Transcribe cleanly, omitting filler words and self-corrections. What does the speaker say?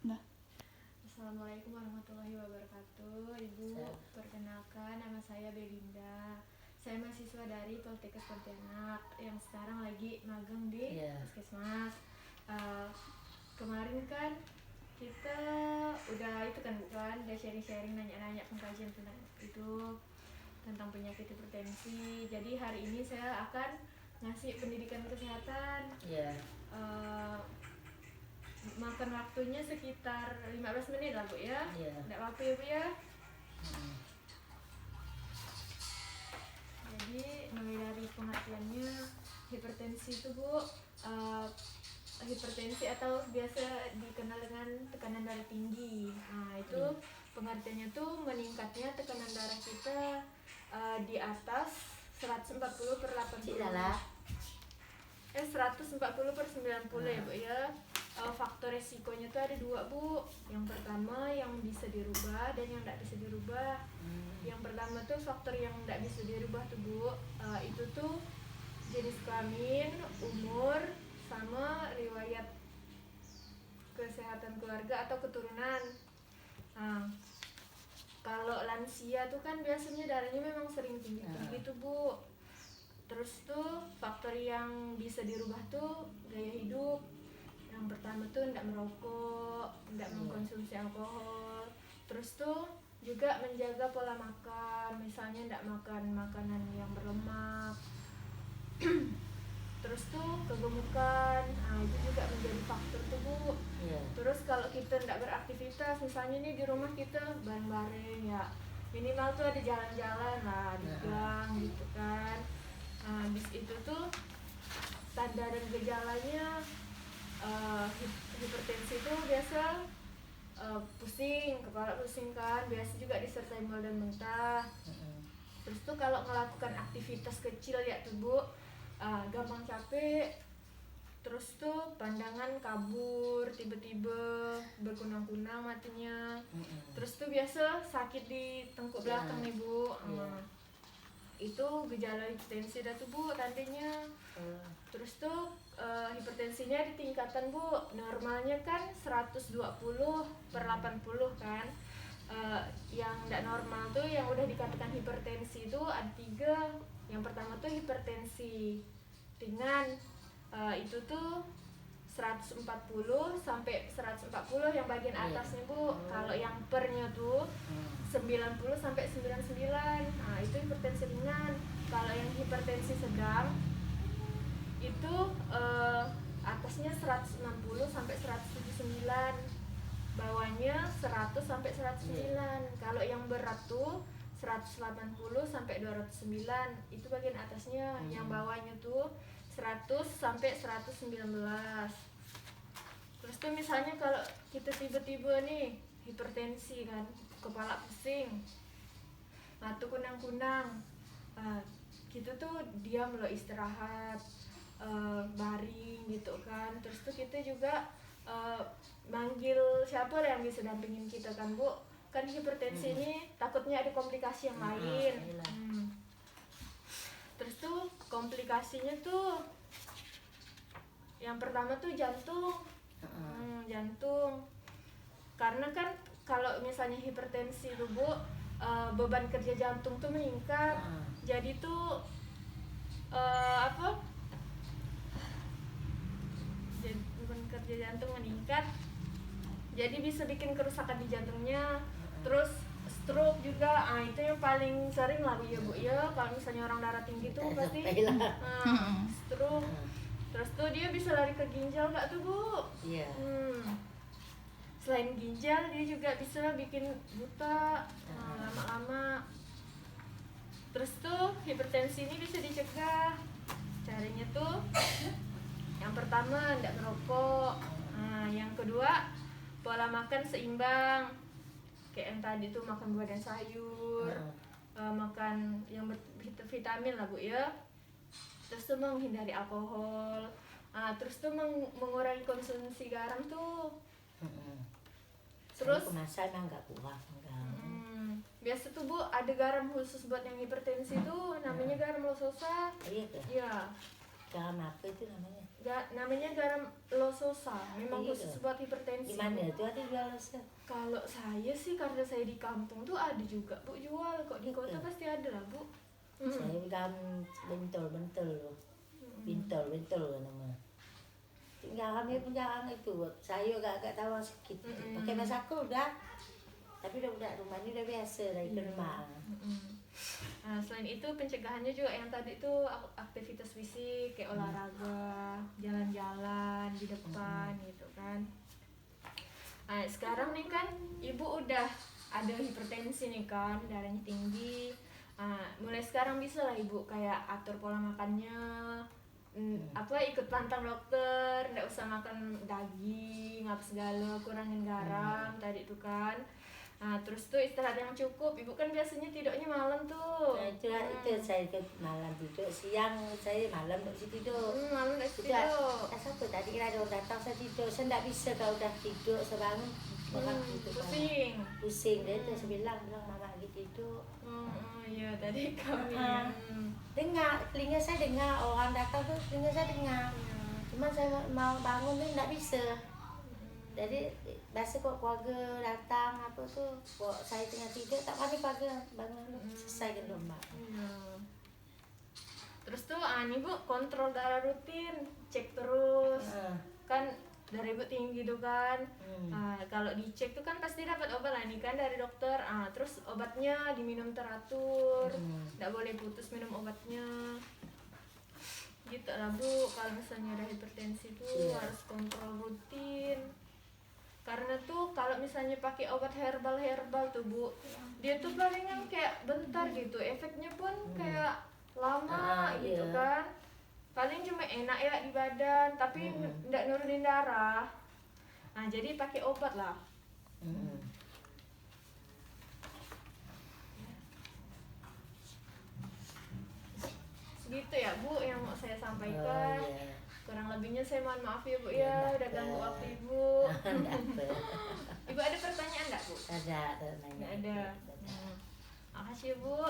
Nah, Assalamualaikum warahmatullahi wabarakatuh. Ibu, perkenalkan nama saya Belinda. Saya mahasiswa dari Poltekkes Pontianak yang sekarang lagi magang di Puskesmas. Kemarin kan kita udah itu kan bukan, udah sharing-sharing nanya-nanya pengkajian tentang itu, tentang penyakit hipertensi. Jadi hari ini saya akan ngasih pendidikan kesehatan. Makan waktunya sekitar 15 menit lah Bu ya. Nggak apa-apa ya Bu ya. Jadi mulai dari pengertiannya, hipertensi itu Bu, hipertensi atau biasa dikenal dengan tekanan darah tinggi. Nah itu pengertiannya tuh meningkatnya tekanan darah kita di atas 140/80. 140/90 ya Bu ya. Faktor resikonya tuh ada dua Bu. Yang pertama yang bisa dirubah dan yang tidak bisa dirubah. Yang pertama tuh faktor yang tidak bisa dirubah tuh Bu, itu tuh jenis kelamin, umur, sama riwayat kesehatan keluarga atau keturunan. Kalau lansia tuh kan biasanya darahnya memang sering tinggi tuh Bu. Terus tuh faktor yang bisa dirubah tuh gaya hidup. Yang pertama tuh tidak merokok, tidak mengkonsumsi alkohol. Terus tuh juga menjaga pola makan, misalnya tidak makan makanan yang berlemak. Terus tuh kegemukan, itu juga menjadi faktor tuh Bu. Terus kalau kita tidak beraktivitas, misalnya nih di rumah kita bareng-bareng ya, minimal tuh ada jalan-jalan lah di gang gitu kan. Habis itu tuh tanda dan gejalanya hipertensi itu biasa pusing, kepala pusing kan, biasa juga disertai mual dan muntah. Terus tuh kalau melakukan aktivitas kecil ya tuh Bu, gampang capek. Terus tuh pandangan kabur, tiba-tiba berkunang-kunang matinya. Terus tuh biasa sakit di tengkuk belakang nih Bu. Itu gejala hipertensi dah tuh Bu tandanya. Terus tuh hipertensinya di tingkatan Bu, normalnya kan 120/80 kan. Yang tidak normal tuh yang udah dikatakan hipertensi itu ada 3. Yang pertama tuh hipertensi ringan, itu tuh 140/140 yang bagian atasnya Bu. Kalau yang pernya tuh 90/99. Itu hipertensi ringan. Kalau yang hipertensi sedang itu atasnya 160/179, bawahnya 100/109. Kalau yang berat tuh 180/209, itu bagian atasnya. Yang bawahnya tuh 100/119. Terus tuh misalnya kalau kita tiba-tiba nih hipertensi kan, kepala pusing, mata kunang-kunang, kita tuh diam loh, istirahat, baring gitu kan. Terus tuh kita juga manggil siapa yang bisa dampingin kita kan Bu. Kan hipertensi ini takutnya ada komplikasi yang lain. Terus tuh komplikasinya tuh yang pertama tuh jantung. Jantung. Karena kan kalau misalnya hipertensi tuh Bu, beban kerja jantung tuh meningkat. Jadi tuh beban kerja jantung meningkat. Jadi bisa bikin kerusakan di jantungnya. Terus stroke juga, itu yang paling sering lah ya Bu ya. Kalau misalnya orang darah tinggi tuh pasti stroke. Terus tuh dia bisa lari ke ginjal nggak tuh Bu? Selain ginjal dia juga bisa bikin buta lama-lama. Terus tuh hipertensi ini bisa dicegah. Caranya tuh yang pertama tidak merokok. Yang kedua pola makan seimbang. Kayak yang tadi tuh makan buah dan sayur, makan yang vitamin lah Bu ya. Terus tuh menghindari alkohol. Terus tuh mengurangi konsumsi garam tuh. Terus kemasan enggak kuat biasa tuh Bu ada garam khusus buat yang hipertensi tuh, namanya garam lososa. Iya. Garam apa itu namanya? Namanya garam lososa, memang Iya. khusus buat hipertensi. Di mana itu ada jual losa? Kalau saya sih karena saya di kampung tuh ada juga Bu jual, kok di kota Gitu. pasti ada lah Bu. Saya garam bentol loh. Bentol loh namanya. Garamnya pun jarang itu, saya agak tahu sedikit. Pakai masako udah. Tapi udah rumah ini udah biasa dari rumah. Nah, selain itu pencegahannya juga yang tadi tuh aktivitas fisik kayak olahraga, jalan-jalan di depan gitu kan. Nah, sekarang nih kan ibu udah ada hipertensi nih kan, darahnya tinggi. Nah, mulai sekarang bisa lah ibu kayak atur pola makannya, ikut pantang dokter, nggak usah makan daging apa segala, kurangin garam tadi tuh kan. Nah, terus tuh istirahat yang cukup. Ibu kan biasanya tidurnya malam tuh. Nah, itu saya ke malam tidur, siang saya malam nggak tidur. Malam nggak tidur. Apa tadi ada orang datang saya tidur, saya nggak bisa kalau udah tidur sebangun pusing dia tuh saya bilang mama lagi tidur. Iya tadi kami dengar, telinga saya dengar orang datang tuh, telinga saya dengar. Cuma saya mau bangun tuh nggak bisa. Jadi biasa kok keluarga datang apa tuh, kok saya tengah tidur tak panik bangun selesai kan lomba. Terus tuh nih Bu, kontrol darah rutin, cek terus. Kan darah Ibu tinggi tuh kan. Kalau dicek tuh kan pasti dapat obat lah nih kan dari dokter. Terus obatnya diminum teratur, nggak boleh putus minum obatnya. Gitu lah Bu, kalau misalnya ada hipertensi tuh harus kontrol rutin. Karena tuh kalau misalnya pakai obat herbal tuh Bu, dia tuh palingan kayak bentar gitu, efeknya pun kayak lama gitu kan. Paling cuma enak ya di badan, tapi nggak nurunin darah. Nah jadi pakai obat lah. Segitu ya Bu yang mau saya sampaikan. Kurang lebihnya saya mohon maaf ya Bu ya, udah ganggu waktu Ibu. Ibu ada pertanyaan nggak Bu? Ada. Nggak ada. Makasih Bu.